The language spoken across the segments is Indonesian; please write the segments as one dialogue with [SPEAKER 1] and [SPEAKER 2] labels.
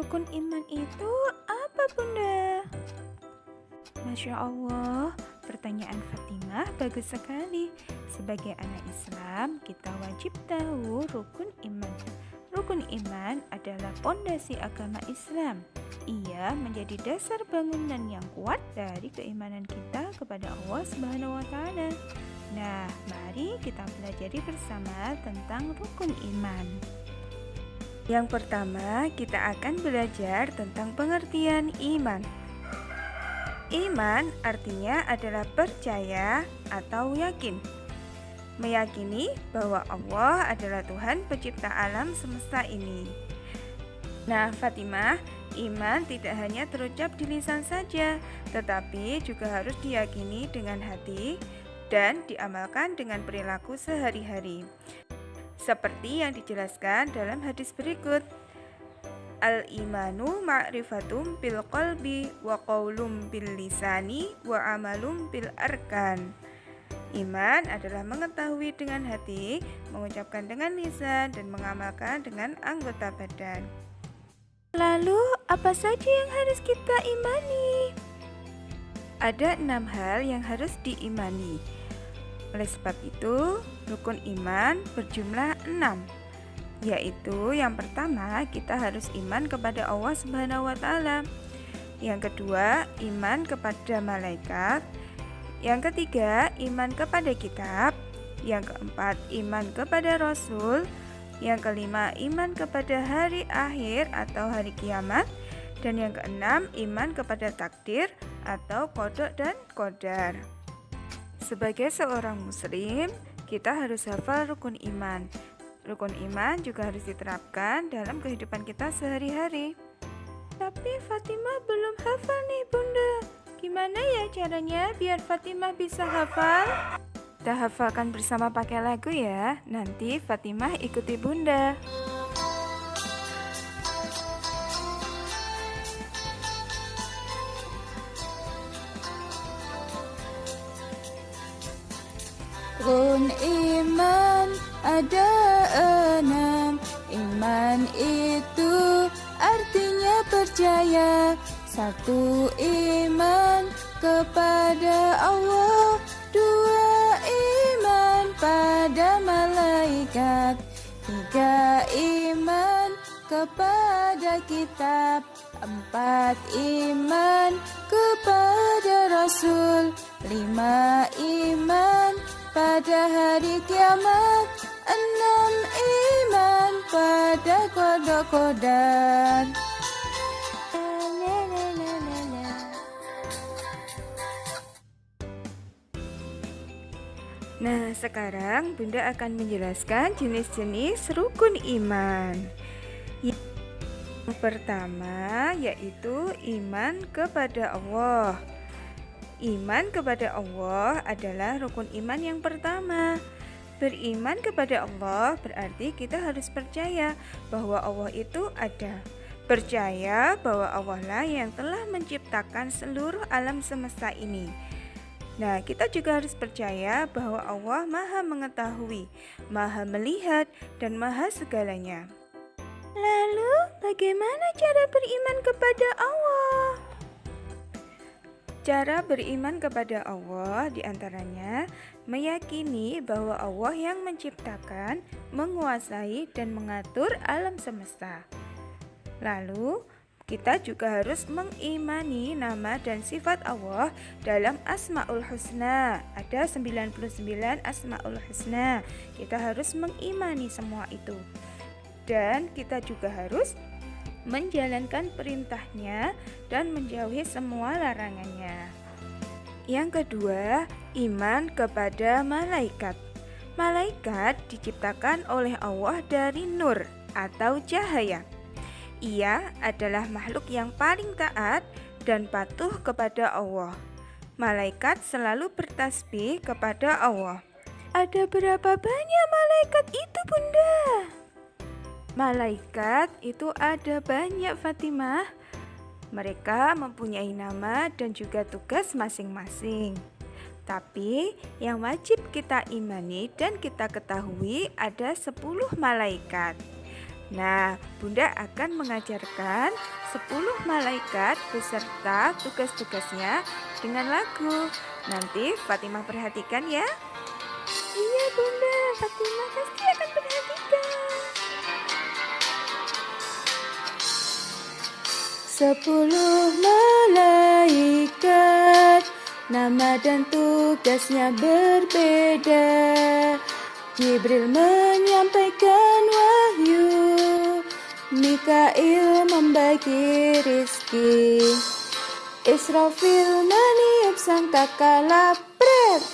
[SPEAKER 1] rukun iman itu apa, Bunda? Masya Allah, pertanyaan Fatimah bagus sekali. Sebagai anak Islam, kita wajib tahu rukun iman. Rukun iman adalah pondasi agama Islam. Ia menjadi dasar bangunan yang kuat dari keimanan kita kepada Allah Subhanahu wa Ta'ala. Nah, mari kita pelajari bersama tentang rukun iman. Yang pertama, kita akan belajar tentang pengertian iman. Iman artinya adalah percaya atau yakin. Meyakini bahwa Allah adalah Tuhan pencipta alam semesta ini. Nah, Fatimah, iman tidak hanya terucap di lisan saja, tetapi juga harus diyakini dengan hati dan diamalkan dengan perilaku sehari-hari. Seperti yang dijelaskan dalam hadis berikut. Al-imanu ma'rifatum bil qalbi wa qaulum bil lisani wa amalum bil arkan. Iman adalah mengetahui dengan hati, mengucapkan dengan lisan, dan mengamalkan dengan anggota badan. Lalu, apa saja yang harus kita imani? Ada 6 hal yang harus diimani. Oleh sebab itu, rukun iman berjumlah 6, yaitu yang pertama, kita harus iman kepada Allah Subhanahu wa Ta'ala. Yang kedua, iman kepada malaikat. Yang ketiga, iman kepada kitab. Yang keempat, iman kepada Rasul. Yang kelima, iman kepada hari akhir atau hari kiamat. Dan yang keenam, iman kepada takdir atau qada dan qadar. Sebagai seorang muslim, kita harus hafal rukun iman. Rukun iman juga harus diterapkan dalam kehidupan kita sehari-hari. Tapi Fatimah belum hafal nih, Bunda. Gimana ya caranya biar Fatimah bisa hafal? Kita hafalkan bersama pakai lagu ya. Nanti Fatimah ikuti Bunda. Rukun iman ada 6. Iman itu artinya percaya. 1. Iman kepada Allah. 2. Iman pada malaikat. 3. Iman kepada kitab. 4. Iman kepada Rasul. 5. Iman pada hari kiamat. 6. Iman pada qada qadar. Nah, sekarang Bunda akan menjelaskan jenis-jenis rukun iman. Yang pertama yaitu iman kepada Allah. Iman kepada Allah adalah rukun iman yang pertama. Beriman kepada Allah berarti kita harus percaya bahwa Allah itu ada. Percaya bahwa Allah lah yang telah menciptakan seluruh alam semesta ini. Nah, kita juga harus percaya bahwa Allah Maha Mengetahui, Maha Melihat, dan Maha Segalanya. Lalu, bagaimana cara beriman kepada Allah? Cara beriman kepada Allah diantaranya meyakini bahwa Allah yang menciptakan, menguasai, dan mengatur alam semesta. Lalu, kita juga harus mengimani nama dan sifat Allah dalam Asmaul Husna. Ada 99 Asmaul Husna. Kita harus mengimani semua itu. Dan kita juga harus menjalankan perintahnya dan menjauhi semua larangannya. Yang kedua, iman kepada malaikat. Malaikat diciptakan oleh Allah dari nur atau cahaya. Ia adalah makhluk yang paling taat dan patuh kepada Allah. Malaikat selalu bertasbih kepada Allah. Ada berapa banyak malaikat itu, Bunda? Malaikat itu ada banyak, Fatimah. Mereka mempunyai nama dan juga tugas masing-masing. Tapi yang wajib kita imani dan kita ketahui ada 10 malaikat. Nah, Bunda akan mengajarkan 10 malaikat beserta tugas-tugasnya dengan lagu. Nanti Fatimah perhatikan ya.
[SPEAKER 2] Iya Bunda, Fatimah pasti akan perhatikan. 10 malaikat, nama dan tugasnya berbeda. Jibril menyampaikan wahyu, Mikail membagi rizki, Israfil meniup sangkakala pret,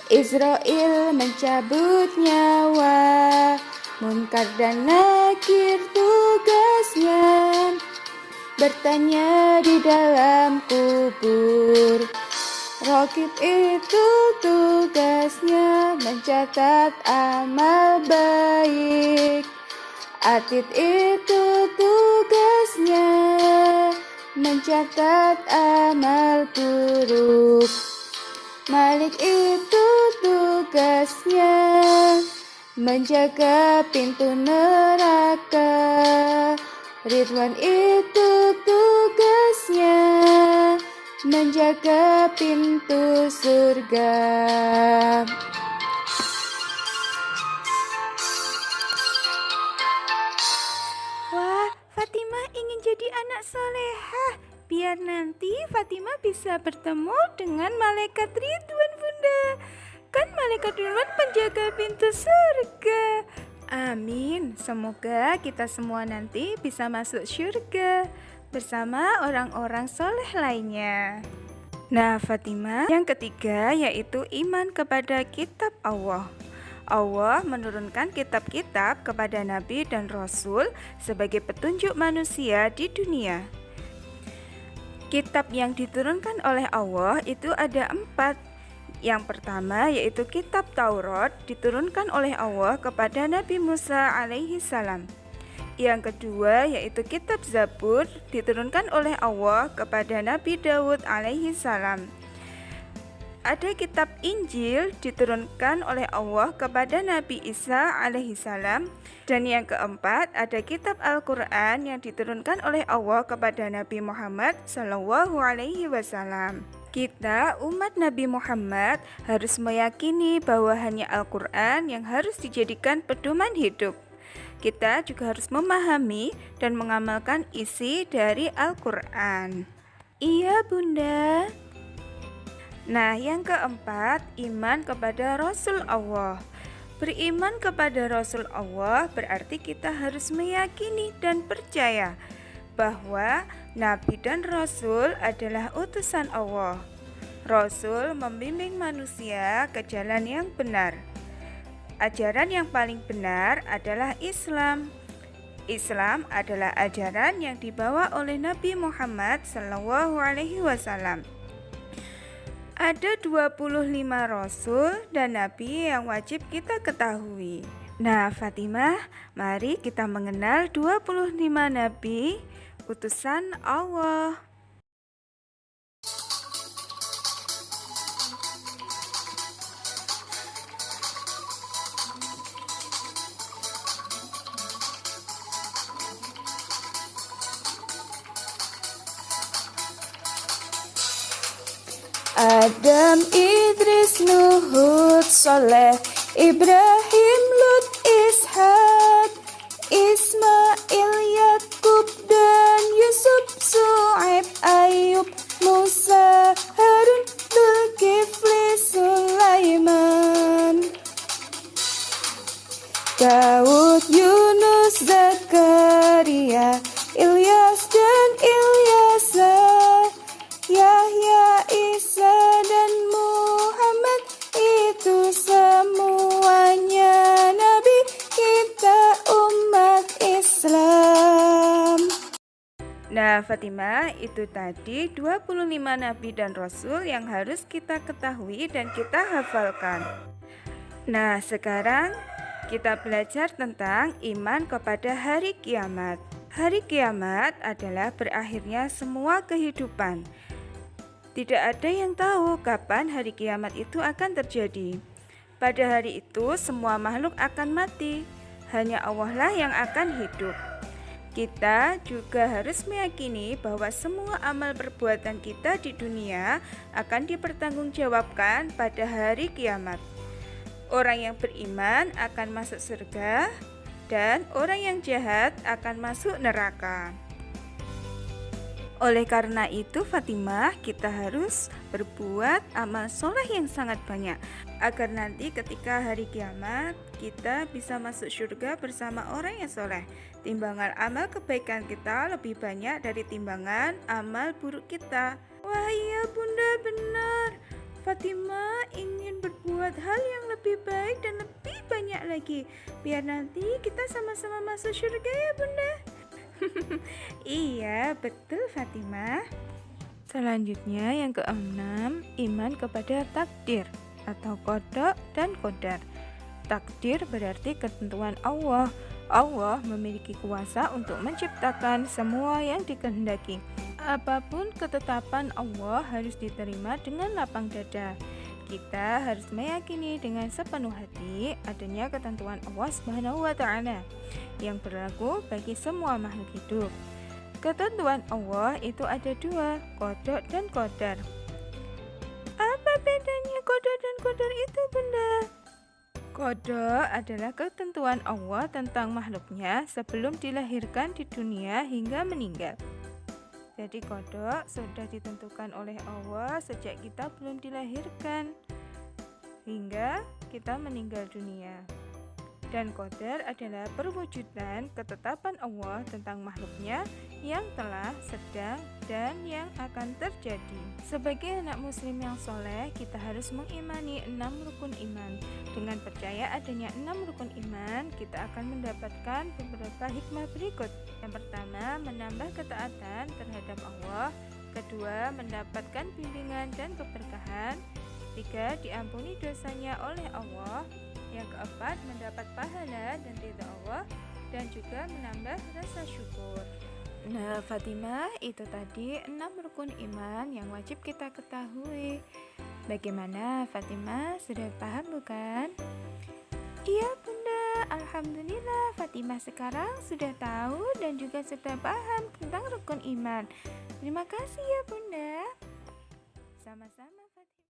[SPEAKER 2] Israel mencabut nyawa, Munkar dan Nakir tugasnya bertanya di dalam kubur. Raqib itu tugasnya mencatat amal baik, Atid itu tugasnya mencatat amal buruk, Malik itu tugasnya menjaga pintu neraka, Ridwan itu tugasnya menjaga pintu surga.
[SPEAKER 1] Wah, Fatimah ingin jadi anak solehah. Biar nanti Fatimah bisa bertemu dengan malaikat Ridwan, Bunda. Kan malaikat Ridwan penjaga pintu surga. Amin. Semoga kita semua nanti bisa masuk surga bersama orang-orang soleh lainnya. Nah, Fatimah, yang ketiga yaitu iman kepada kitab Allah. Allah menurunkan kitab-kitab kepada Nabi dan Rasul sebagai petunjuk manusia di dunia. Kitab yang diturunkan oleh Allah itu ada 4. Yang pertama yaitu kitab Taurat diturunkan oleh Allah kepada Nabi Musa alaihi salam. Yang kedua yaitu kitab Zabur diturunkan oleh Allah kepada Nabi Daud alaihi salam. Ada kitab Injil diturunkan oleh Allah kepada Nabi Isa alaihi salam. Dan yang keempat ada kitab Al-Quran yang diturunkan oleh Allah kepada Nabi Muhammad sallallahu alaihi wasallam. Kita umat Nabi Muhammad harus meyakini bahwa hanya Al-Quran yang harus dijadikan pedoman hidup. Kita juga harus memahami dan mengamalkan isi dari Al-Quran. Iya Bunda. Nah, yang keempat, iman kepada Rasul Allah. Beriman kepada Rasul Allah berarti kita harus meyakini dan percaya bahwa Nabi dan Rasul adalah utusan Allah. Rasul membimbing manusia ke jalan yang benar. Ajaran yang paling benar adalah Islam. Islam adalah ajaran yang dibawa oleh Nabi Muhammad SAW. Ada 25 Rasul dan Nabi yang wajib kita ketahui. Nah, Fatimah, mari kita mengenal 25 Nabi utusan Allah.
[SPEAKER 2] Adam, Idris, Nuh, Hud, Saleh, Ibrahim, Lut, Ishak, Ismail, Yakub, dan Yusuf, Su'aib, Ayub, Musa, Harun, Zulkifli, Sulaiman, Daud, Yunus, Zakaria, Ilyas, dan Ilyasa, Yahya, Isa, dan Muhammad, itu semuanya Nabi kita umat Islam.
[SPEAKER 1] Nah, Fatimah, itu tadi 25 Nabi dan Rasul yang harus kita ketahui dan kita hafalkan. Nah, sekarang kita belajar tentang iman kepada hari kiamat. Hari kiamat adalah berakhirnya semua kehidupan. Tidak ada yang tahu kapan hari kiamat itu akan terjadi. Pada hari itu semua makhluk akan mati. hanya Allah lah yang akan hidup. Kita juga harus meyakini bahwa semua amal perbuatan kita di dunia akan dipertanggungjawabkan pada hari kiamat. Orang yang beriman akan masuk surga dan orang yang jahat akan masuk neraka. Oleh karena itu Fatimah, kita harus berbuat amal soleh yang sangat banyak agar nanti ketika hari kiamat kita bisa masuk surga bersama orang yang soleh. Timbangan amal kebaikan kita lebih banyak dari timbangan amal buruk kita. Wah iya bunda, benar. Fatimah ingin berbuat hal yang lebih baik dan lebih banyak lagi, biar nanti kita sama-sama masuk surga ya bunda. Iya, betul Fatimah. Selanjutnya yang keenam, iman kepada takdir atau qada dan qadar. Takdir berarti ketentuan Allah. Allah memiliki kuasa untuk menciptakan semua yang dikehendaki. Apapun ketetapan Allah harus diterima dengan lapang dada. Kita harus meyakini dengan sepenuh hati adanya ketentuan Allah Subhanahu wa Ta'ala yang berlaku bagi semua makhluk hidup. Ketentuan Allah itu ada dua, qada dan qadar. Apa bedanya qada dan qadar itu bunda? Qada adalah ketentuan Allah tentang makhluknya sebelum dilahirkan di dunia hingga meninggal. Jadi qada sudah ditentukan oleh Allah sejak kita belum dilahirkan hingga kita meninggal dunia. Dan qadar adalah perwujudan ketetapan Allah tentang makhluknya yang telah, sedang, dan yang akan terjadi. Sebagai anak muslim yang soleh, kita harus mengimani 6 rukun iman. Dengan percaya adanya 6 rukun iman, kita akan mendapatkan beberapa hikmah berikut. Yang pertama, menambah ketaatan terhadap Allah. Kedua, mendapatkan bimbingan dan keberkahan. Tiga, diampuni dosanya oleh Allah. Yang keempat, mendapat pahala dan ridha Allah, dan juga menambah rasa syukur. Nah Fatimah, itu tadi 6 rukun iman yang wajib kita ketahui. Bagaimana Fatimah, sudah paham bukan? Iya bunda, alhamdulillah Fatimah sekarang sudah tahu dan juga sudah paham tentang rukun iman. Terima kasih ya bunda.